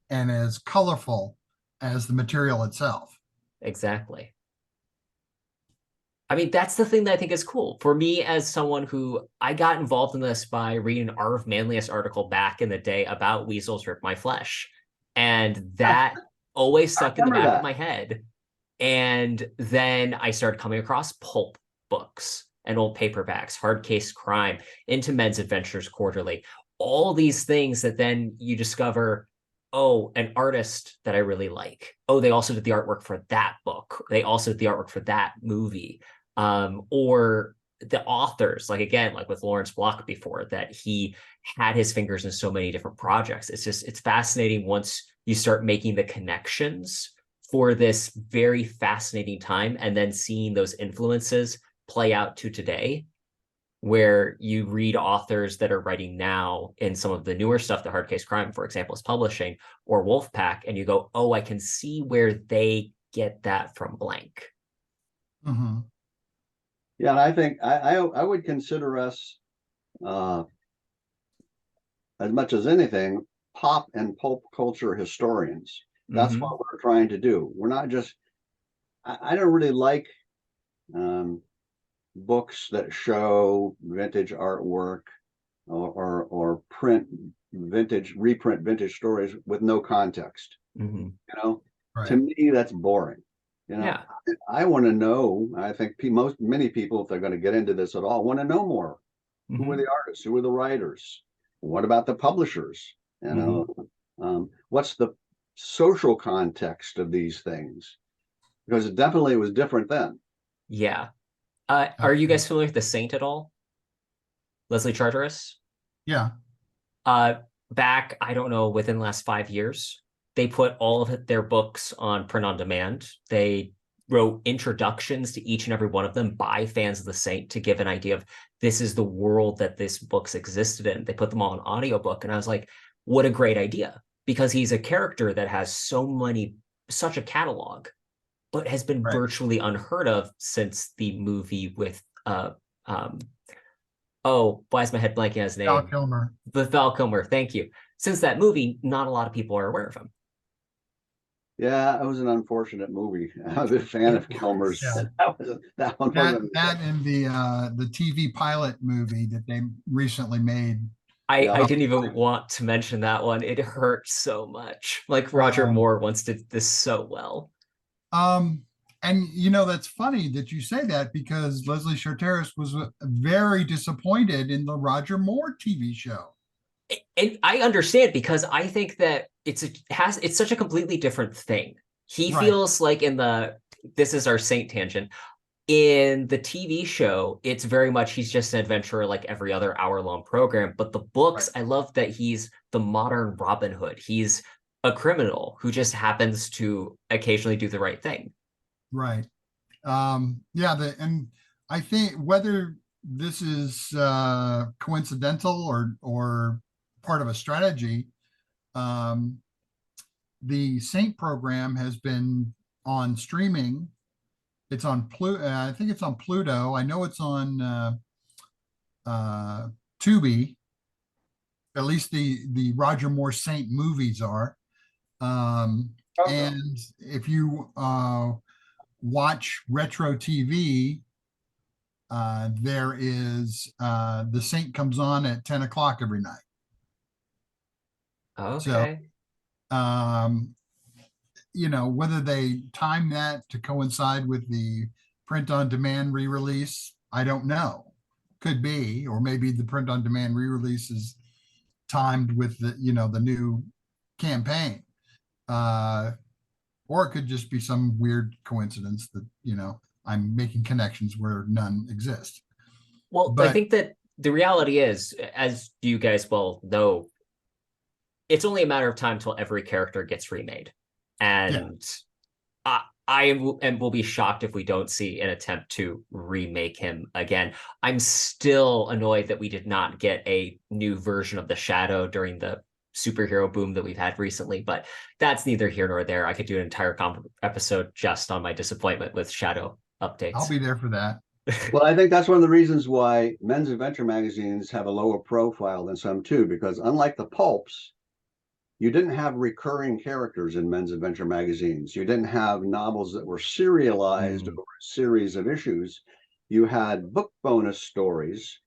and as colorful as the material itself. Exactly. I mean, that's the thing that I think is cool. For me, as someone who I got involved in this by reading an Arv Manlius article back in the day about weasels rip my flesh. And that always I stuck in the remember back of that. my head. And then I started coming across pulp books and old paperbacks, hard case crime, into Men's Adventures Quarterly, all these things that then you discover, oh, an artist that I really like. Oh, they also did the artwork for that book. They also did the artwork for that movie. Or the authors, like again, like with Lawrence Block before, that he had his fingers in so many different projects. It's fascinating once you start making the connections for this very fascinating time and then seeing those influences play out to today where you read authors that are writing now in some of the newer stuff that Hard Case Crime, for example, is publishing, or Wolfpack, and you go, oh, I can see where they get that from blank. Mhm. Yeah, and I think I would consider us, uh, as much as anything, pop and pulp culture historians. That's Mhm. what we're trying to do. We're not just, I don't really like books that show vintage artwork or print vintage, reprint vintage stories with no context. Mhm. You know, to Right. me, that's boring. You know, Yeah. I want to know. I think many people, if they're going to get into this at all, want to know more. Who are Mhm. the artists? Who are the writers? What about the publishers? You Mhm. know, what's the social context of these things? Because it definitely was different then. Yeah. Are you Absolutely. guys familiar with The Saint at all? Leslie Charteris? Yeah. Uh, Back, I don't know, within the last 5 years, they put all of their books on print on demand. They wrote introductions to each and every one of them by fans of the Saint to give an idea of this is the world that this book's existed in. They put them all in audiobook, and I was like, what a great idea. Because he's a character that has such a catalog, but has been Right. virtually unheard of since the movie with um oh, why is my head blanking on his Val name? Kilmer. The Val Kilmer, thank you. Since that movie, not a lot of people are aware of him. Yeah, it was an unfortunate movie. I was a fan It of Kilmer's. Yeah. was. That one That wasn't. that and the TV pilot movie that they recently made. I Yeah, didn't even want to mention that one. It hurt so much. Like Roger Um, Moore once did this so well. um, and that's funny that you say that because Leslie Charteris was very disappointed in the Roger Moore TV show. And I understand because I think that it's such a completely different thing. He Right. feels like in the this is our Saint tangent. In the TV show, it's very much he's just an adventurer like every other hour-long program. But the books, Right. I love that he's the modern Robin Hood. He's a criminal who just happens to occasionally do the right thing. Right. Yeah. And I think whether this is coincidental or part of a strategy, um, the Saint program has been on streaming. It's on Pluto. I think it's on Pluto. I know it's on uh, Tubi. At least the Roger Moore Saint movies are. Um, okay. and if you watch retro TV, there is the Saint comes on at 10 o'clock every night. So Okay. um, whether they time that to coincide with the print on demand re-release, I don't know. Could be, or maybe the print on demand re-release is timed with the new campaign. Uh, or it could just be some weird coincidence that, I'm making connections where none exist. Well, I But think that the reality is, as you guys well know, it's only a matter of time till every character gets remade. yeah, And I will be shocked if we don't see an attempt to remake him again. I'm still annoyed that we did not get a new version of the Shadow during the superhero boom that we've had recently, but that's neither here nor there. I could do an entire episode just on my disappointment with Shadow I'll updates. be there for that. Well, I think that's one of the reasons why men's adventure magazines have a lower profile than some too, because unlike the pulps, you didn't have recurring characters in men's adventure magazines. You didn't have novels that were serialized Mm. over a series of issues. You had book bonus stories,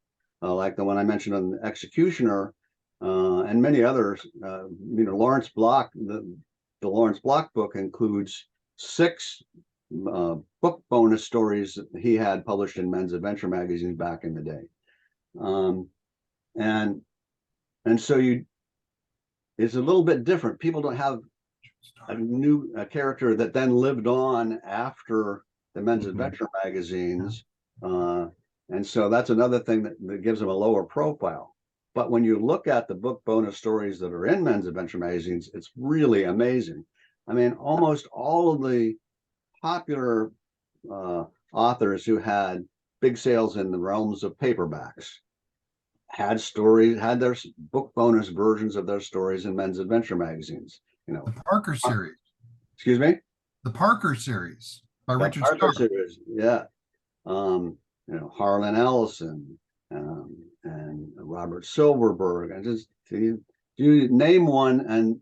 like the one I mentioned on the Executioner, and many others. Lawrence Block, the Lawrence Block book includes 6 book bonus stories that he had published in men's adventure magazines back in the day. Um, and and so it's a little bit different. People don't have a character that then lived on after the men's Mhm. adventure magazines. Uh, and so that's another thing that gives them a lower profile. But when you look at the book bonus stories that are in men's adventure magazines, it's really amazing. I mean, almost all of the popular uh, authors who had big sales in the realms of paperbacks had their book bonus versions of their stories in men's adventure magazines. You The know, Parker series, excuse me, the Parker series by the Richard Stark. Parker series, yeah. Harlan Ellison and Robert Silverberg, and just You name one, and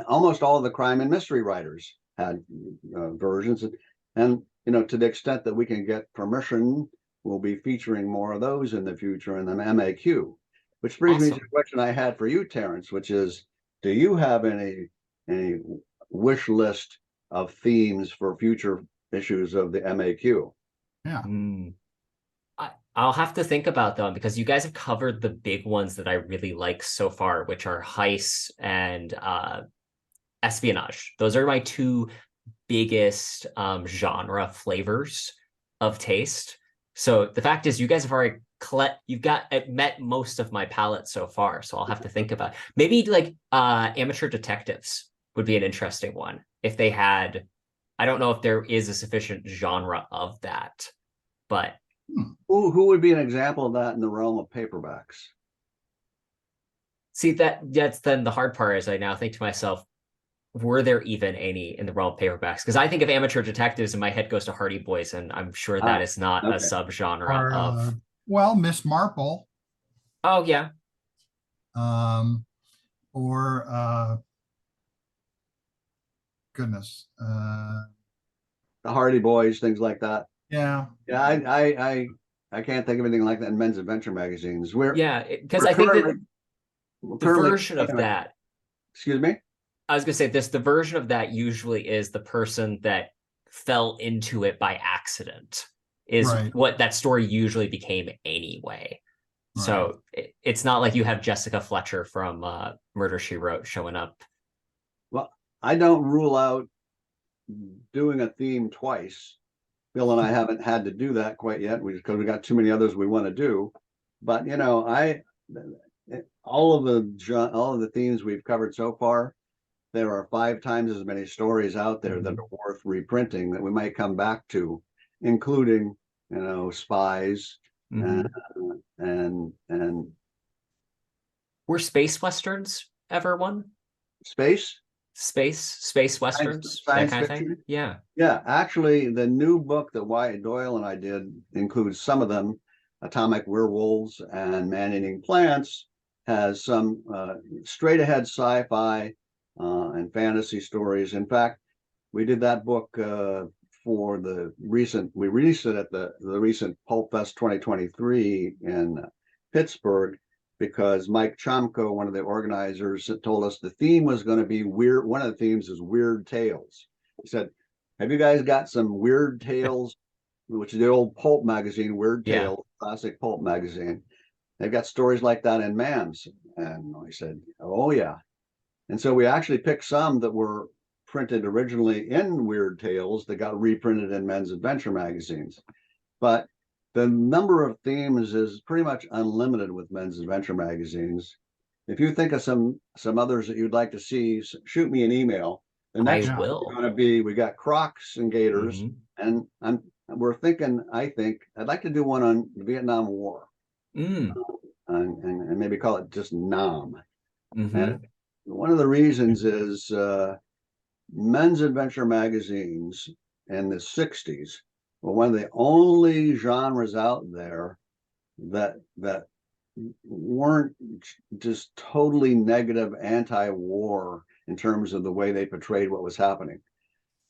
almost all of the crime and mystery writers had versions, and to the extent that we can get permission, we'll be featuring more of those in the future in the MAQ. Which brings me to Awesome. the question I had for you, Terrence, which is, do you have any wish list of themes for future issues of the MAQ? Yeah. I'll have to think about them because you guys have covered the big ones that I really like so far, which are heist and espionage. Those are my two biggest genre flavors of taste. So the fact is, you guys have already you've got met most of my palette so far. So I'll have to think about maybe like amateur detectives would be an interesting one if they had. I don't know if there is a sufficient genre of that, but Who would be an example of that in the realm of paperbacks? see that's then the hard part is I now think to myself, were there even any in the realm of paperbacks? Because I think of amateur detectives and my head goes to Hardy Boys, and I'm sure that is not a Okay. subgenre Or of. well, Miss Marple, Oh yeah, um, or goodness, The Hardy Boys, things like that. yeah, Yeah, I can't think of anything like that in men's adventure magazines. yeah, because We're I think that the currently, version of that, excuse me. I was gonna say this, the version of that usually is the person that fell into it by accident, is right, what that story usually became anyway. right. So it's not like you have Jessica Fletcher from Murder She Wrote showing up. Well, I don't rule out doing a theme twice. Bill and I haven't had to do that quite yet, because we got too many others we want to do. But I all of the themes we've covered so far, there are 5 times as many stories out there that are worth reprinting that we might come back to, including spies Mm-hmm. and Were space westerns ever one? space Space westerns, that science kind of thing? fiction. Yeah. Yeah, actually, the new book that Wyatt Doyle and I did includes some of them. Atomic Werewolves and Man-Eating Plants has some straight ahead sci-fi and fantasy stories. In fact, we did that book for we released it at the recent Pulp Fest 2023 in Pittsburgh, because Mike Chomko, one of the organizers, told us the theme was going to be weird. One of the themes is weird tales. He said, have you guys got some weird tales, which is the old pulp magazine, Weird Yeah. Tales, classic pulp magazine. They've got stories like that in Mans. And I said, oh yeah. And so we actually picked some that were printed originally in Weird Tales that got reprinted in men's adventure magazines. But the number of themes is pretty much unlimited with men's adventure magazines. If you think of some others that you'd like to see, shoot me an email. The I next Yeah. one is will. going to be, we got Crocs and Gators, Mm-hmm. and we're thinking, I think I'd like to do one on the Vietnam War, Mm. and maybe call it just Nam. Mm-hmm. And one of the reasons is men's adventure magazines in the 60s were one of the only genres out there that weren't just totally negative anti-war in terms of the way they portrayed what was happening.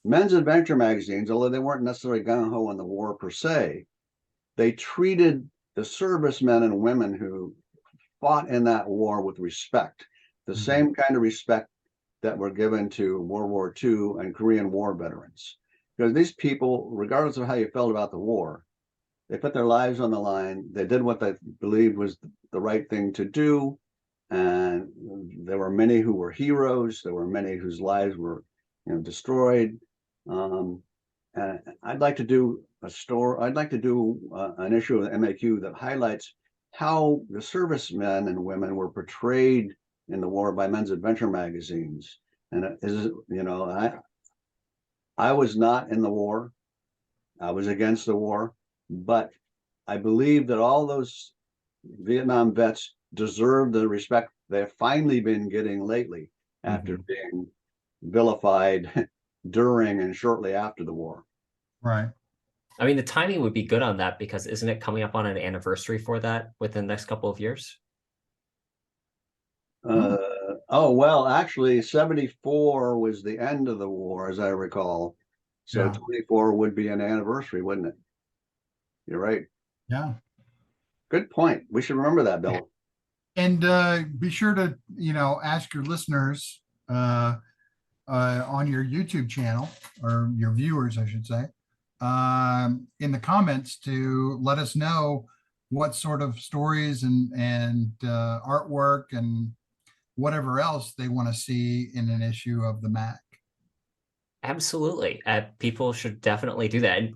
Men's adventure magazines, although they weren't necessarily gung-ho on the war per se, they treated the servicemen and women who fought in that war with respect, the Mm-hmm. same kind of respect that were given to World War II and Korean War veterans. Because these people, regardless of how you felt about the war, they put their lives on the line. They did what they believed was the right thing to do. And there were many who were heroes. There were many whose lives were destroyed. And I'd like to do I'd like to do an issue of the MAQ that highlights how the servicemen and women were portrayed in the war by men's adventure magazines. And it is, I was not in the war. I was against the war, but I believe that all those Vietnam vets deserve the respect they've finally been getting lately after Mm-hmm. being vilified during and shortly after the war. Right. I mean, the timing would be good on that because isn't it coming up on an anniversary for that within the next couple of years? Oh, well, actually, 74 was the end of the war, as I recall. So Yeah, 24 would be an anniversary, wouldn't it? You're right. yeah. Good point. We should remember that, Bill. And be sure to, ask your listeners on your YouTube channel, or your viewers, I should say, in the comments to let us know what sort of stories and artwork and whatever else they want to see in an issue of the Mac. Absolutely. People should definitely do that. And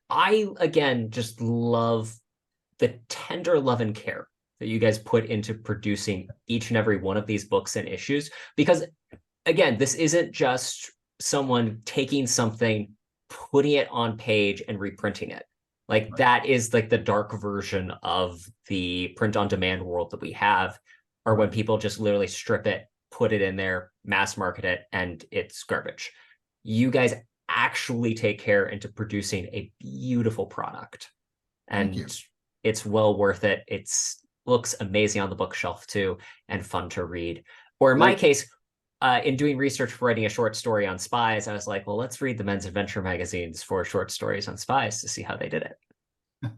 I, again, just love the tender love and care that you guys put into producing each and every one of these books and issues. Because, again, this isn't just someone taking something, putting it on page and reprinting it. Like, Right. that is like the dark version of the print on demand world that we have, or when Right. people just literally strip it, put it in there, mass market it, and it's garbage. You guys actually take care into producing a beautiful product, Thank and you. it's well worth it. It's looks amazing on the bookshelf too, and fun to read. Or in my Thank case, in doing research for writing a short story on spies, I was like, well, let's read the men's adventure magazines for short stories on spies to see how they did it.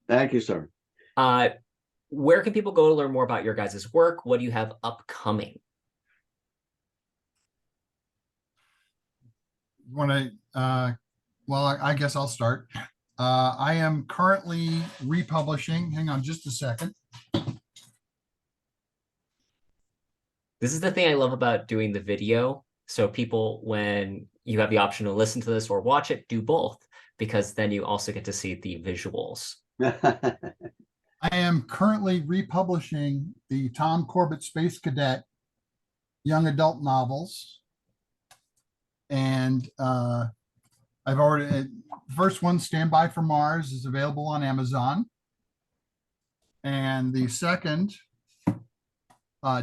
thank you, sir. Uh, where can people go to learn more about your guys' work? What do you have upcoming? Want to, well, I guess I'll start. I am currently republishing. Hang on just a second. This is the thing I love about doing the video. So people, when you have the option to listen to this or watch it, do both, because then you also get to see the visuals. I am currently republishing the Tom Corbett Space Cadet young adult novels. And I've already, first one, Stand By for Mars, is available on Amazon. And the second,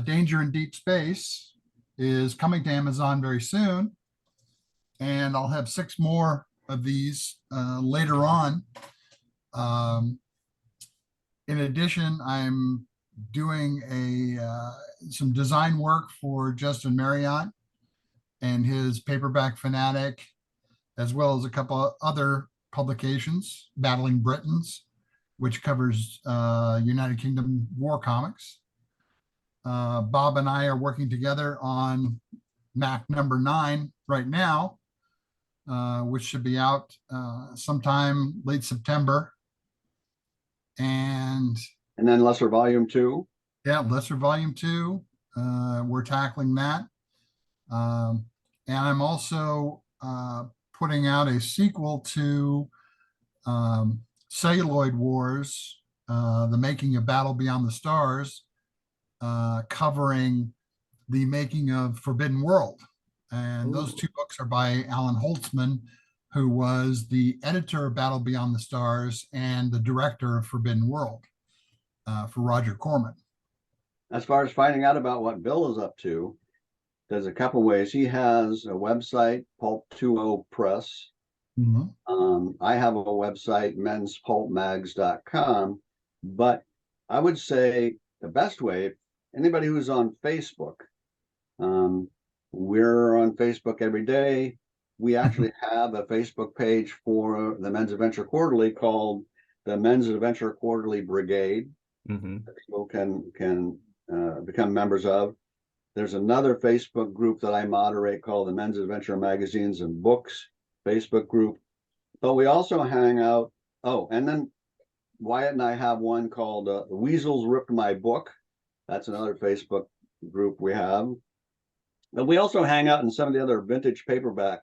Danger in Deep Space, is coming to Amazon very soon. And I'll have 6 more of these later on. In addition, I'm doing some design work for Justin Marriott and his Paperback Fanatic, as well as a couple of other publications, Battling Britons, which covers United Kingdom war comics. Bob and I are working together on Mac number 9 right now, which should be out sometime late September. And And then Lesser Volume 2. yeah, Lesser Volume 2, we're tackling that. And I'm also putting out a sequel to Celluloid Wars, The Making of Battle Beyond the Stars, covering the making of Forbidden World. And those Ooh. 2 books are by Alan Holtzman, who was the editor of Battle Beyond the Stars and the director of Forbidden World for Roger Corman. As far as finding out about what Bill is up to, there's a couple ways. He has a website, Pulp20 Press. I have a website, menspulpmags.com. But I would say the best way, anybody who's on Facebook, we're on Facebook every day. We actually have a Facebook page for the Men's Adventure Quarterly called the Men's Adventure Quarterly Brigade. That people can become members of. There's another Facebook group that I moderate called the Men's Adventure Magazines and Books Facebook group. But we also hang out. Oh, and then Wyatt and I have one called The Weasels Ripped My Book. That's another Facebook group we have. But we also hang out in some of the other vintage paperback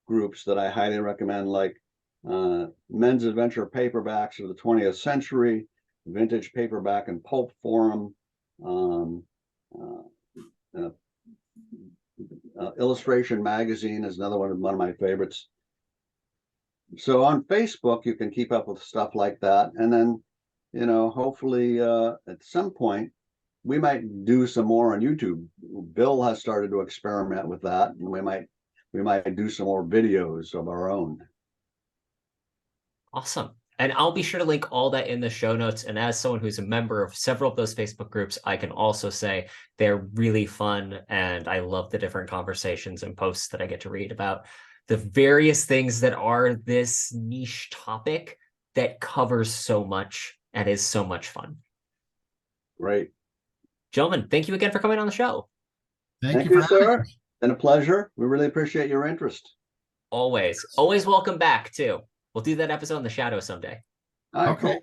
groups that I highly recommend, like Men's Adventure Paperbacks of the 20th Century, Vintage Paperback and Pulp Forum, Illustration Magazine is another one of my favorites. So on Facebook, you can keep up with stuff like that. And then, hopefully at some point, we might do some more on YouTube. Bill has started to experiment with that, and we might do some more videos of our own. Awesome. And I'll be sure to link all that in the show notes. And as someone who's a member of several of those Facebook groups, I can also say they're really fun. And I love the different conversations and posts that I get to read about the various things that are this niche topic that covers so much and is so much fun. Great. Gentlemen, thank you again for coming on the show. Thank you you, for having sir. us. Been a pleasure. We really appreciate your interest. Always welcome back too. We'll do that episode in the shadow someday. All right, Okay. cool.